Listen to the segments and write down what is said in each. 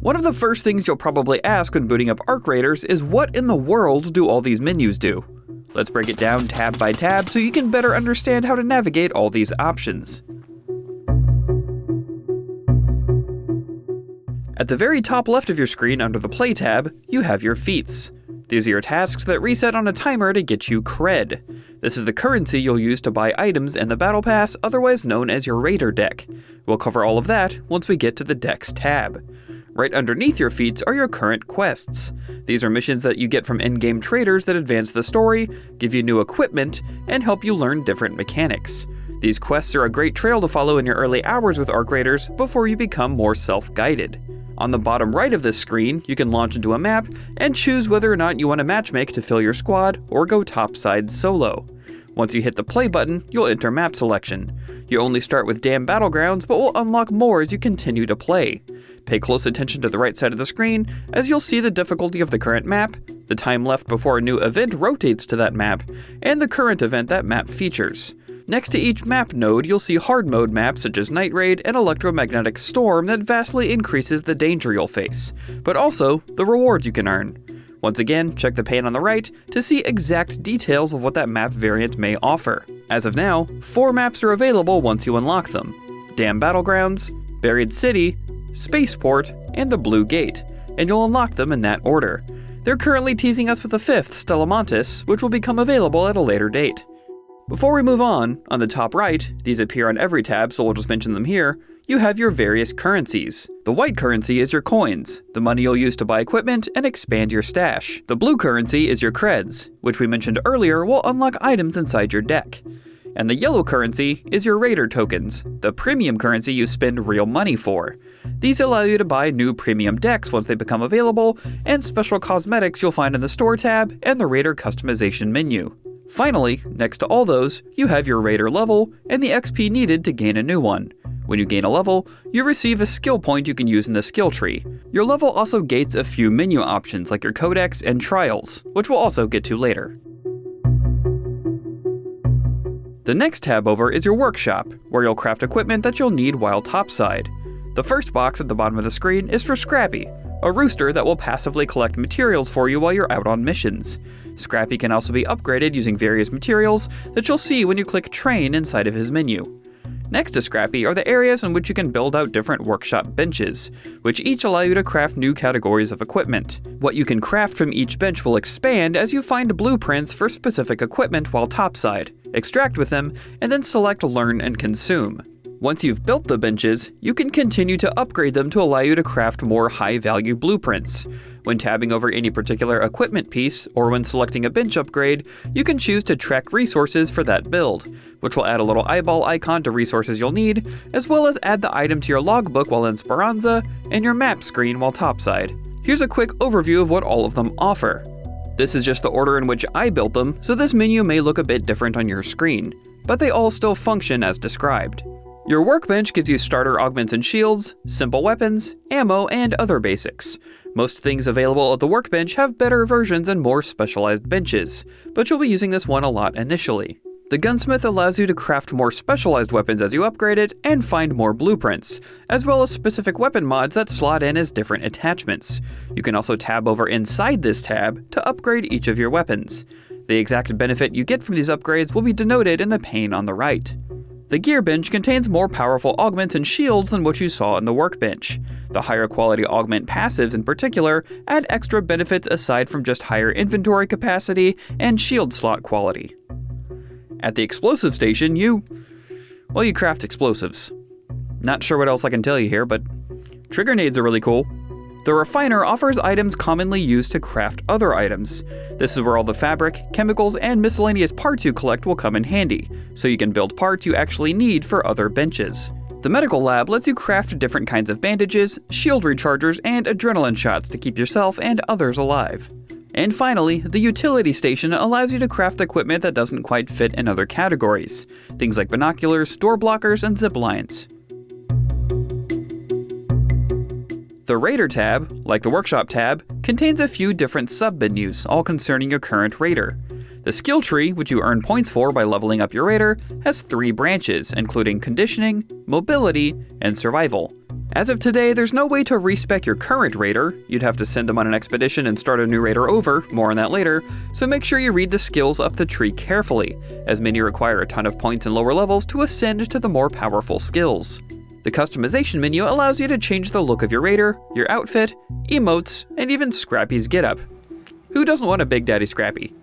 One of the first things you'll probably ask when booting up Arc Raiders is what in the world do all these menus do? Let's break it down tab by tab so you can better understand how to navigate all these options. At the very top left of your screen under the Play tab, you have your feats. These are your tasks that reset on a timer to get you cred. This is the currency you'll use to buy items in the Battle Pass, otherwise known as your Raider deck. We'll cover all of that once we get to the Decks tab. Right underneath your feats are your current quests. These are missions that you get from in-game traders that advance the story, give you new equipment, and help you learn different mechanics. These quests are a great trail to follow in your early hours with Arc Raiders before you become more self-guided. On the bottom right of this screen, you can launch into a map and choose whether or not you want to matchmake to fill your squad or go topside solo. Once you hit the play button, you'll enter map selection. You only start with Dam Battlegrounds, but will unlock more as you continue to play. Pay close attention to the right side of the screen, as you'll see the difficulty of the current map, the time left before a new event rotates to that map, and the current event that map features. Next to each map node, you'll see hard mode maps such as Night Raid and Electromagnetic Storm that vastly increases the danger you'll face, but also the rewards you can earn. Once again, check the pane on the right to see exact details of what that map variant may offer. As of now, 4 maps are available once you unlock them: Dam Battlegrounds, Buried City, Spaceport, and the Blue Gate, and you'll unlock them in that order. They're currently teasing us with a 5th, Stellamontis, which will become available at a later date. Before we move on the top right, these appear on every tab, so we'll just mention them here, you have your various currencies. The white currency is your coins, the money you'll use to buy equipment and expand your stash. The blue currency is your creds, which we mentioned earlier will unlock items inside your deck. And the yellow currency is your Raider tokens, the premium currency you spend real money for. These allow you to buy new premium decks once they become available, and special cosmetics you'll find in the Store tab and the Raider customization menu. Finally, next to all those, you have your Raider level and the XP needed to gain a new one. When you gain a level, you receive a skill point you can use in the skill tree. Your level also gates a few menu options like your codex and trials, which we'll also get to later. The next tab over is your workshop, where you'll craft equipment that you'll need while topside. The first box at the bottom of the screen is for Scrappy, a rooster that will passively collect materials for you while you're out on missions. Scrappy can also be upgraded using various materials that you'll see when you click Train inside of his menu. Next to Scrappy are the areas in which you can build out different workshop benches, which each allow you to craft new categories of equipment. What you can craft from each bench will expand as you find blueprints for specific equipment while topside, extract with them, and then select Learn and Consume. Once you've built the benches, you can continue to upgrade them to allow you to craft more high-value blueprints. When tabbing over any particular equipment piece, or when selecting a bench upgrade, you can choose to track resources for that build, which will add a little eyeball icon to resources you'll need, as well as add the item to your logbook while in Speranza, and your map screen while topside. Here's a quick overview of what all of them offer. This is just the order in which I built them, so this menu may look a bit different on your screen, but they all still function as described. Your workbench gives you starter augments and shields, simple weapons, ammo, and other basics. Most things available at the workbench have better versions and more specialized benches, but you'll be using this one a lot initially. The gunsmith allows you to craft more specialized weapons as you upgrade it and find more blueprints, as well as specific weapon mods that slot in as different attachments. You can also tab over inside this tab to upgrade each of your weapons. The exact benefit you get from these upgrades will be denoted in the pane on the right. The gear bench contains more powerful augments and shields than what you saw in the workbench. The higher quality augment passives in particular add extra benefits aside from just higher inventory capacity and shield slot quality. At the explosive station, you craft explosives. Not sure what else I can tell you here, but trigger nades are really cool. The refiner offers items commonly used to craft other items. This is where all the fabric, chemicals, and miscellaneous parts you collect will come in handy, so you can build parts you actually need for other benches. The medical lab lets you craft different kinds of bandages, shield rechargers, and adrenaline shots to keep yourself and others alive. And finally, the utility station allows you to craft equipment that doesn't quite fit in other categories. Things like binoculars, door blockers, and zip lines. The Raider tab, like the Workshop tab, contains a few different sub-menus, all concerning your current Raider. The skill tree, which you earn points for by leveling up your Raider, has 3 branches, including Conditioning, Mobility, and Survival. As of today, there's no way to respec your current raider. You'd have to send them on an expedition and start a new raider over, more on that later, so make sure you read the skills up the tree carefully, as many require a ton of points in lower levels to ascend to the more powerful skills. The customization menu allows you to change the look of your raider, your outfit, emotes, and even Scrappy's getup. Who doesn't want a Big Daddy Scrappy?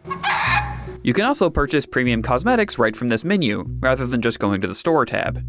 You can also purchase premium cosmetics right from this menu, rather than just going to the store tab.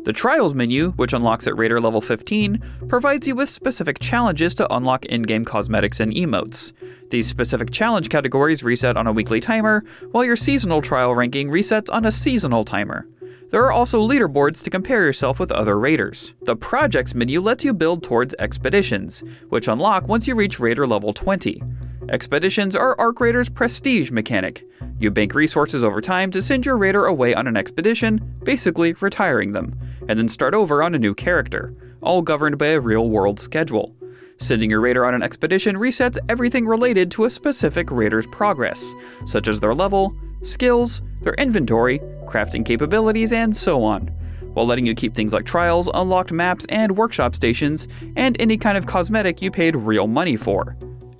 The Trials menu, which unlocks at Raider level 15, provides you with specific challenges to unlock in-game cosmetics and emotes. These specific challenge categories reset on a weekly timer, while your seasonal trial ranking resets on a seasonal timer. There are also leaderboards to compare yourself with other raiders. The Projects menu lets you build towards expeditions, which unlock once you reach Raider level 20. Expeditions are Arc Raider's prestige mechanic. You bank resources over time to send your raider away on an expedition, basically retiring them, and then start over on a new character, all governed by a real-world schedule. Sending your raider on an expedition resets everything related to a specific raider's progress, such as their level, skills, their inventory, crafting capabilities, and so on, while letting you keep things like trials, unlocked maps, and workshop stations, and any kind of cosmetic you paid real money for.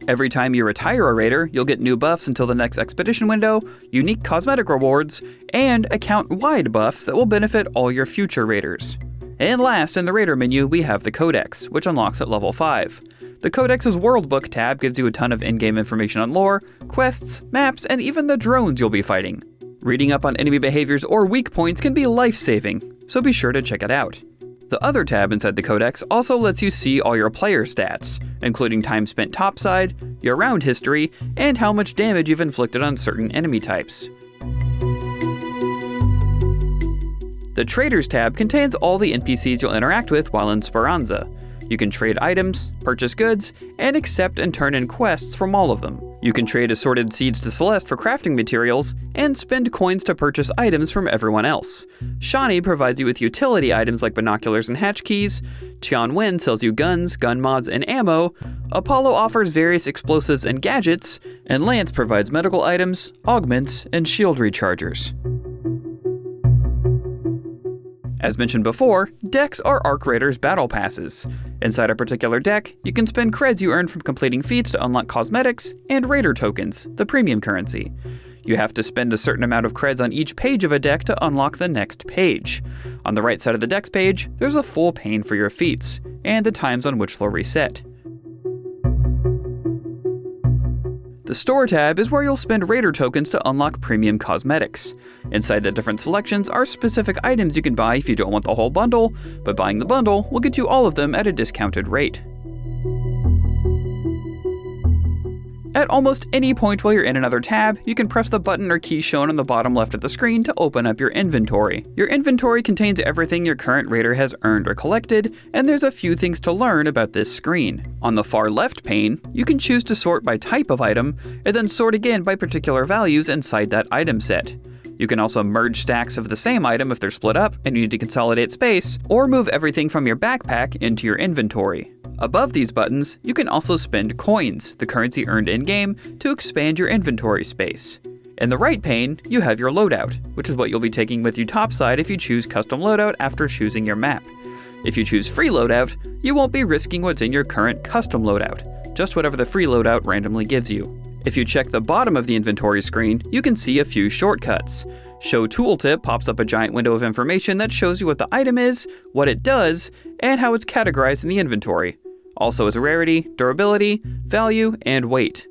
Every time you retire a raider, you'll get new buffs until the next expedition window, unique cosmetic rewards, and account-wide buffs that will benefit all your future raiders. And last, in the raider menu, we have the Codex, which unlocks at level 5. The Codex's World Book tab gives you a ton of in-game information on lore, quests, maps, and even the drones you'll be fighting. Reading up on enemy behaviors or weak points can be life-saving, so be sure to check it out. The other tab inside the Codex also lets you see all your player stats, including time spent topside, your round history, and how much damage you've inflicted on certain enemy types. The Traders tab contains all the NPCs you'll interact with while in Speranza. You can trade items, purchase goods, and accept and turn in quests from all of them. You can trade assorted seeds to Celeste for crafting materials, and spend coins to purchase items from everyone else. Shawnee provides you with utility items like binoculars and hatch keys, Tianwen sells you guns, gun mods, and ammo, Apollo offers various explosives and gadgets, and Lance provides medical items, augments, and shield rechargers. As mentioned before, decks are Arc Raider's battle passes. Inside a particular deck, you can spend creds you earn from completing feats to unlock cosmetics and Raider tokens, the premium currency. You have to spend a certain amount of creds on each page of a deck to unlock the next page. On the right side of the deck's page, there's a full pane for your feats, and the times on which they'll reset. The Store tab is where you'll spend Raider tokens to unlock premium cosmetics. Inside the different selections are specific items you can buy if you don't want the whole bundle, but buying the bundle will get you all of them at a discounted rate. At almost any point while you're in another tab, you can press the button or key shown on the bottom left of the screen to open up your inventory. Your inventory contains everything your current raider has earned or collected, and there's a few things to learn about this screen. On the far left pane, you can choose to sort by type of item, and then sort again by particular values inside that item set. You can also merge stacks of the same item if they're split up and you need to consolidate space, or move everything from your backpack into your inventory. Above these buttons, you can also spend coins, the currency earned in-game, to expand your inventory space. In the right pane, you have your loadout, which is what you'll be taking with you topside if you choose custom loadout after choosing your map. If you choose free loadout, you won't be risking what's in your current custom loadout, just whatever the free loadout randomly gives you. If you check the bottom of the inventory screen, you can see a few shortcuts. Show Tooltip pops up a giant window of information that shows you what the item is, what it does, and how it's categorized in the inventory. Also its rarity, durability, value, and weight.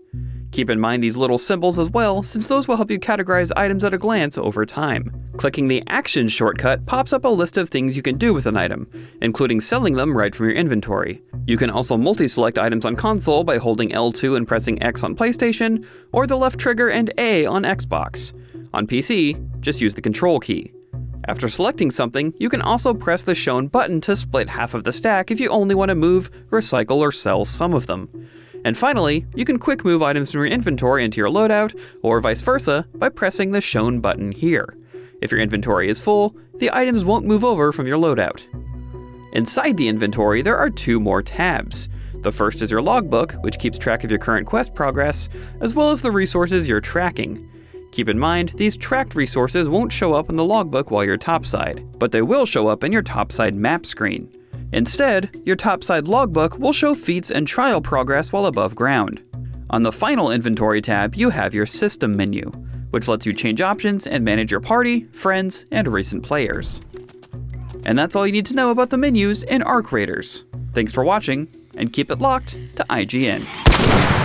Keep in mind these little symbols as well, since those will help you categorize items at a glance over time. Clicking the Actions shortcut pops up a list of things you can do with an item, including selling them right from your inventory. You can also multi-select items on console by holding L2 and pressing X on PlayStation, or the left trigger and A on Xbox. On PC, just use the Control key. After selecting something, you can also press the shown button to split half of the stack if you only want to move, recycle, or sell some of them. And finally, you can quick move items from your inventory into your loadout, or vice versa, by pressing the shown button here. If your inventory is full, the items won't move over from your loadout. Inside the inventory, there are two more tabs. The first is your logbook, which keeps track of your current quest progress, as well as the resources you're tracking. Keep in mind, these tracked resources won't show up in the logbook while you're topside, but they will show up in your topside map screen. Instead, your Topside logbook will show feats and trial progress while above ground. On the final inventory tab, you have your system menu, which lets you change options and manage your party, friends, and recent players. And that's all you need to know about the menus in Arc Raiders. Thanks for watching, and keep it locked to IGN.